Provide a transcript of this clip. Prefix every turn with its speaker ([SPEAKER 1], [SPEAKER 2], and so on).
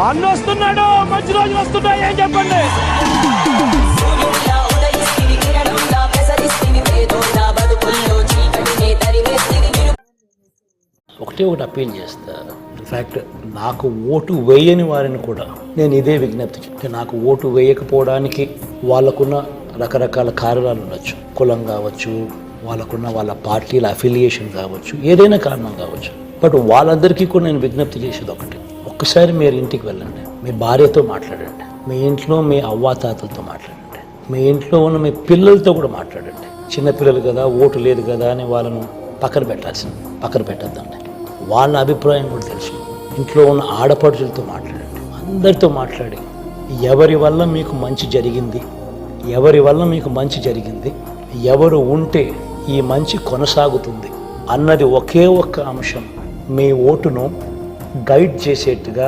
[SPEAKER 1] అన్న వస్తున్నాడు, మంచి రోజులు వస్తున్నాయి, ఏం చెప్పండి.
[SPEAKER 2] ఒకటి అప్పీల్ చేస్తా. ఇన్ఫ్యాక్ట్ నాకు ఓటు వేయని వారిని కూడా నేను ఇదే విజ్ఞప్తి చెప్తే, నాకు ఓటు వేయకపోవడానికి వాళ్ళకున్న రకరకాల కారణాలు ఉండొచ్చు. కులం కావచ్చు, వాళ్ళకున్న వాళ్ళ పార్టీల అఫిలియేషన్ కావచ్చు, ఏదైనా కారణం కావచ్చు. బట్ వాళ్ళందరికీ కూడా నేను విజ్ఞప్తి చేసేది ఒకటి, ఒక్కసారి మీరు ఇంటికి వెళ్ళండి, మీ భార్యతో మాట్లాడండి, మీ ఇంట్లో మీ అవ్వాతాతలతో మాట్లాడండి, మీ ఇంట్లో ఉన్న మీ పిల్లలతో కూడా మాట్లాడండి. చిన్నపిల్లలు కదా, ఓటు లేదు కదా అని వాళ్ళను పక్కన పెట్టద్దండి. వాళ్ళ అభిప్రాయం కూడా తెలుసు. ఇంట్లో ఉన్న ఆడపడుచులతో మాట్లాడండి, అందరితో మాట్లాడి ఎవరి వల్ల మీకు మంచి జరిగింది, ఎవరు ఉంటే ఈ మంచి కొనసాగుతుంది అన్నది ఒకే ఒక్క అంశం మీ ఓటును గైడ్ చేసేట్టుగా